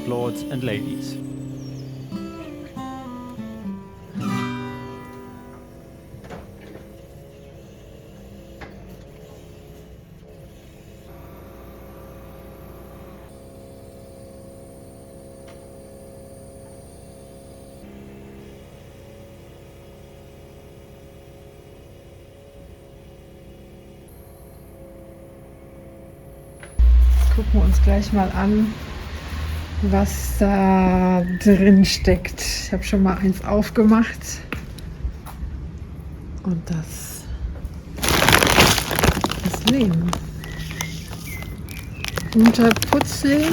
Landlords and Ladies. Gucken wir uns gleich mal an, was da drin steckt. Ich habe schon mal eins aufgemacht und das ist Lehm. Unterputzlehm,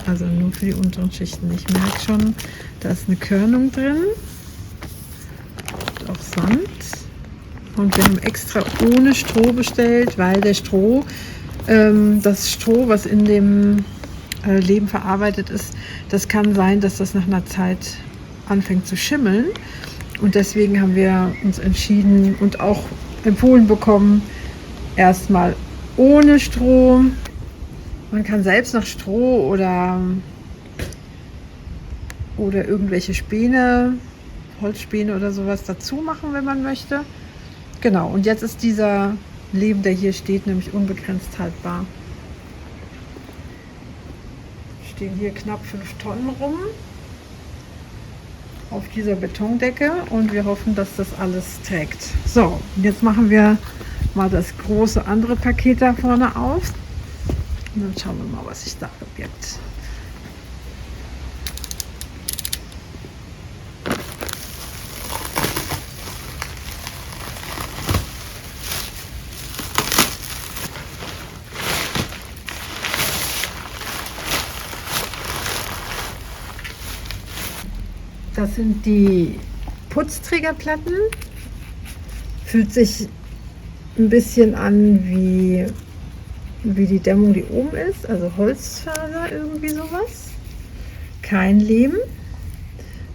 also nur für die unteren Schichten. Ich merke schon, da ist eine Körnung drin und auch Sand. Und wir haben extra ohne Stroh bestellt, weil das Stroh, was in dem Lehm verarbeitet ist, das kann sein, dass das nach einer Zeit anfängt zu schimmeln. Und deswegen haben wir uns entschieden und auch empfohlen bekommen, erstmal ohne Stroh. Man kann selbst noch Stroh oder irgendwelche Späne, Holzspäne oder sowas dazu machen, wenn man möchte. Genau, und jetzt ist dieser Lehm, der hier steht, nämlich unbegrenzt haltbar. Stehen hier knapp 5 Tonnen rum auf dieser Betondecke und wir hoffen, dass das alles trägt. So, jetzt machen wir mal das große andere Paket da vorne auf und dann schauen wir mal, was sich da verbirgt. Das sind die Putzträgerplatten. Fühlt sich ein bisschen an wie die Dämmung, die oben ist, also Holzfaser, irgendwie sowas. Kein Lehm.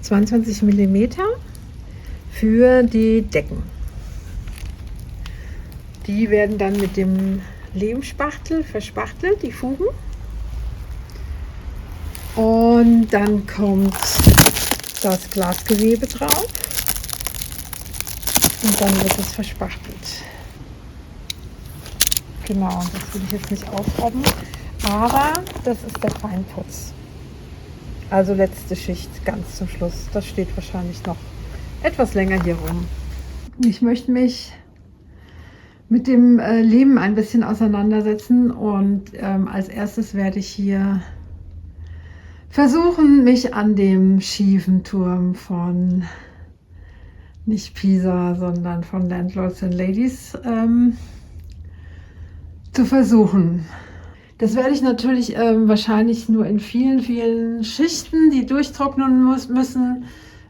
22 mm für die Decken. Die werden dann mit dem Lehmspachtel verspachtelt, die Fugen. Und dann kommt das Glasgewebe drauf und dann wird es verspachtelt. Genau, das will ich jetzt nicht aufrobben, aber das ist der Feinputz. Also letzte Schicht ganz zum Schluss. Das steht wahrscheinlich noch etwas länger hier rum. Ich möchte mich mit dem Lehm ein bisschen auseinandersetzen und als erstes werde ich hier versuchen, mich an dem schiefen Turm von nicht Pisa, sondern von Landlords and Ladies zu versuchen. Das werde ich natürlich wahrscheinlich nur in vielen, vielen Schichten, die durchtrocknen müssen,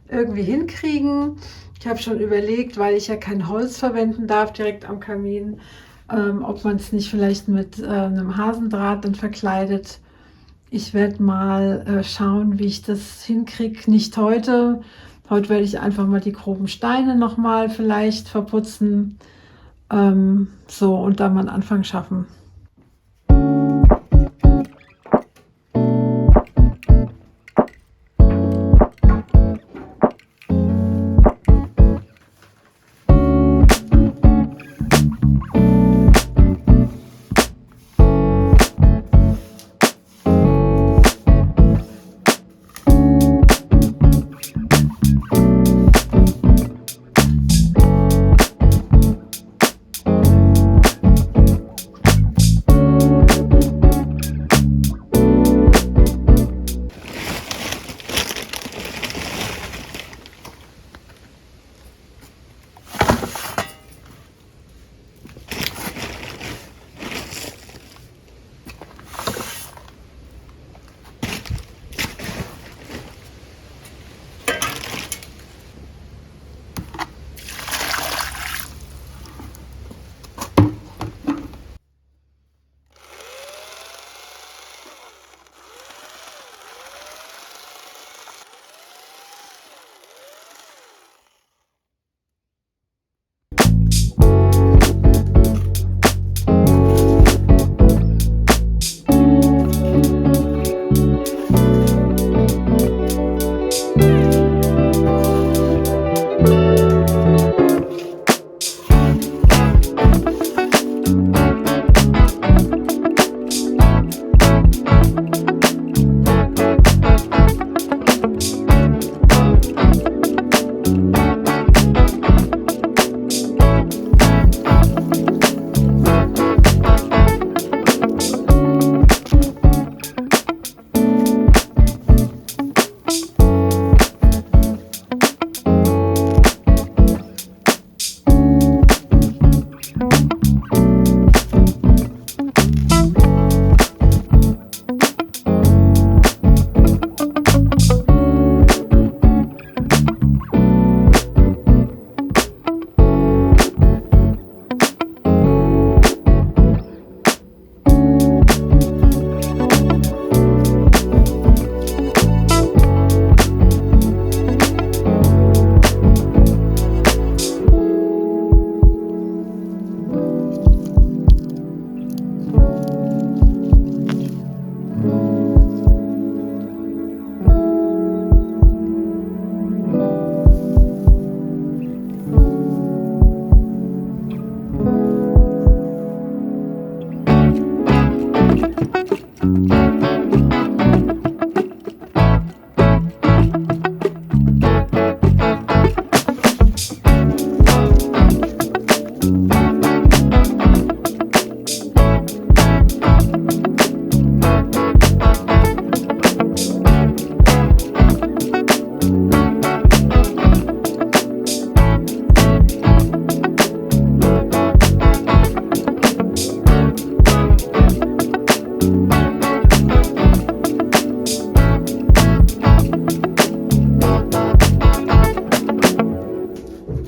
irgendwie hinkriegen. Ich habe schon überlegt, weil ich ja kein Holz verwenden darf direkt am Kamin, ob man es nicht vielleicht mit einem Hasendraht dann verkleidet. Ich werde mal schauen, wie ich das hinkriege. Nicht heute. Heute werde ich einfach mal die groben Steine nochmal vielleicht verputzen. So, und dann mal einen Anfang schaffen.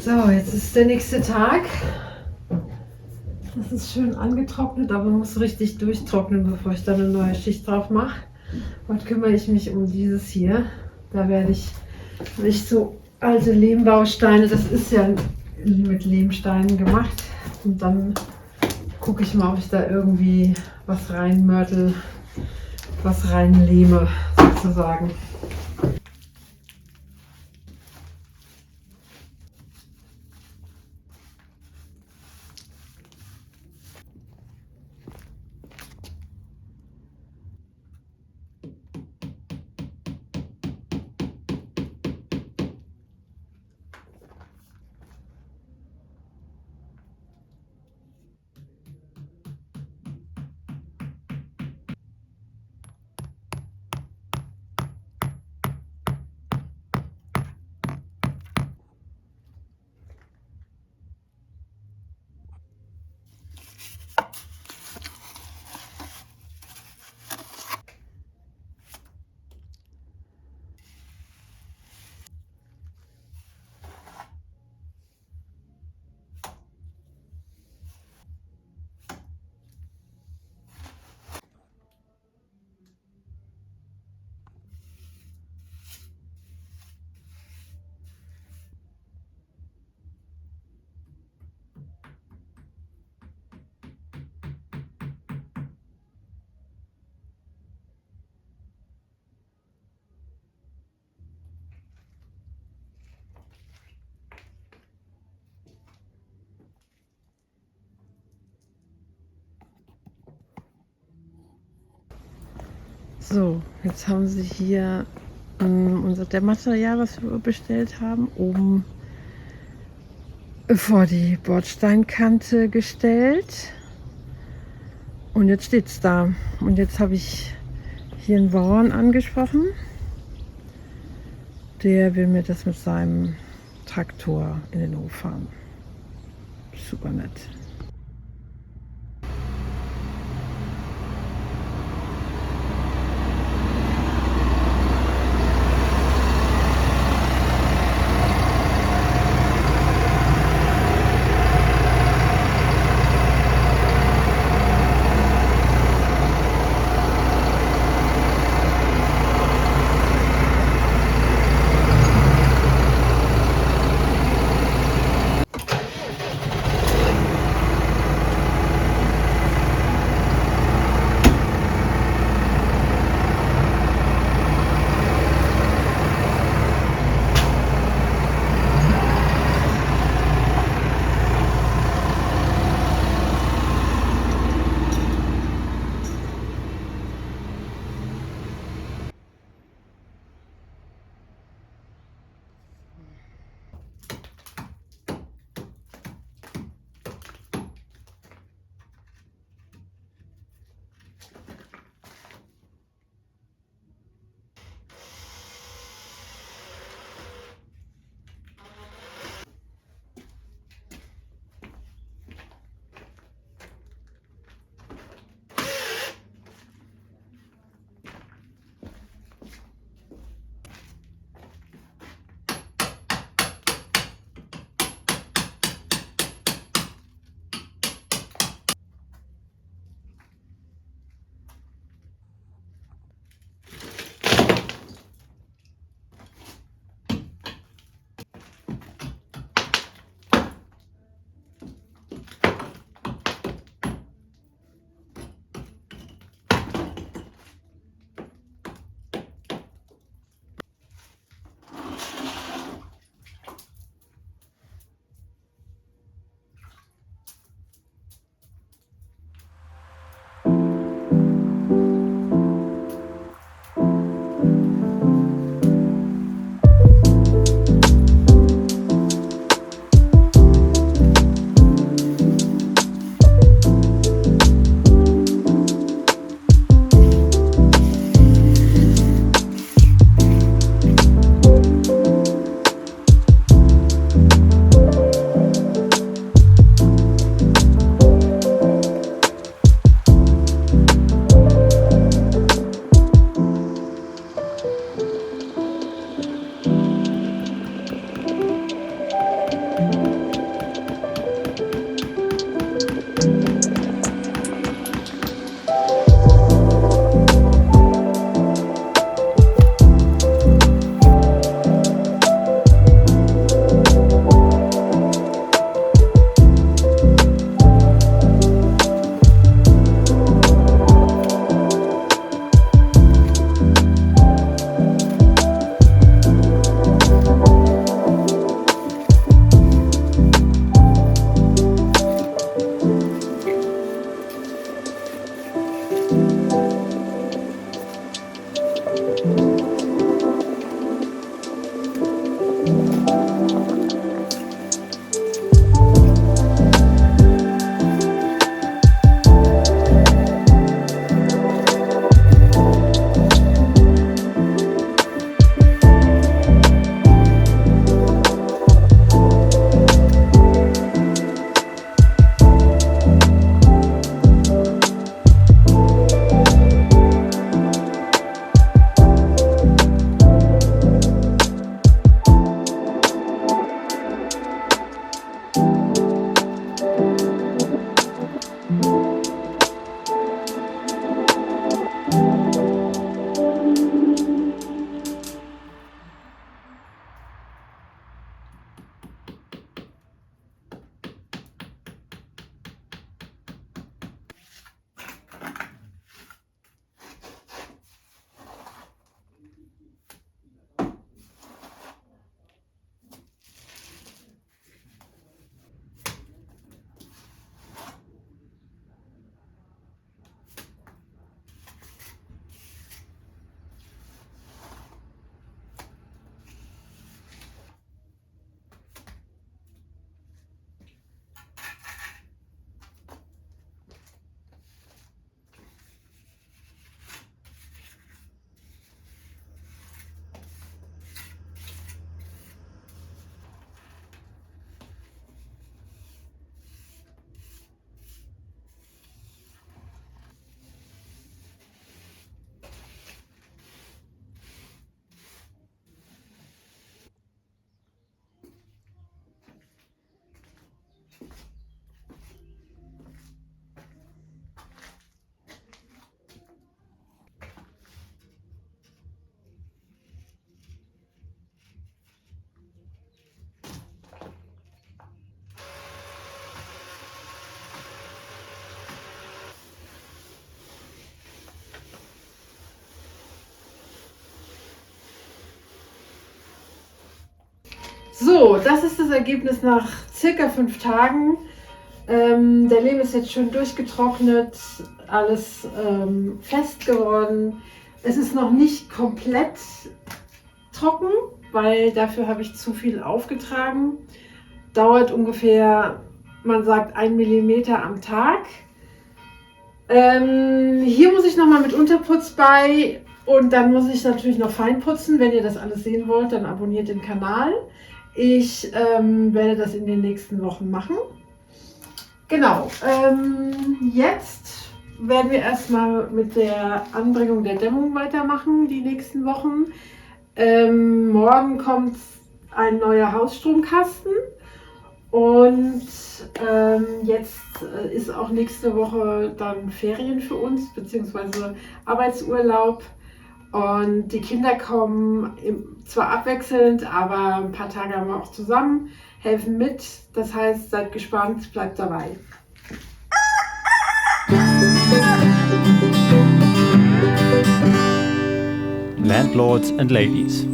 So, jetzt ist der nächste Tag. Das ist schön angetrocknet, aber muss richtig durchtrocknen, bevor ich da eine neue Schicht drauf mache. Heute kümmere ich mich um dieses hier. Da werde ich nicht so alte Lehmbausteine, das ist ja mit Lehmsteinen gemacht. Und dann gucke ich mal, ob ich da irgendwie was reinmörtel, was reinlehme sozusagen. So, jetzt haben sie hier unser Dämmmaterial, was wir bestellt haben, oben vor die Bordsteinkante gestellt. Und jetzt steht es da. Und jetzt habe ich hier einen Bauern angesprochen. Der will mir das mit seinem Traktor in den Hof fahren. Super nett. So, das ist das Ergebnis nach circa 5 Tagen. Der Lehm ist jetzt schön durchgetrocknet, alles fest geworden. Es ist noch nicht komplett trocken, weil dafür habe ich zu viel aufgetragen. Dauert ungefähr, man sagt, 1 mm am Tag. Hier muss ich nochmal mit Unterputz bei und dann muss ich natürlich noch fein putzen. Wenn ihr das alles sehen wollt, dann abonniert den Kanal. Ich werde das in den nächsten Wochen machen. Genau, jetzt werden wir erstmal mit der Anbringung der Dämmung weitermachen, die nächsten Wochen. Morgen kommt ein neuer Hausstromkasten und jetzt ist auch nächste Woche dann Ferien für uns, beziehungsweise Arbeitsurlaub. Und die Kinder kommen zwar abwechselnd, aber ein paar Tage haben wir auch zusammen, helfen mit. Das heißt, seid gespannt, bleibt dabei. Landlords and Ladies.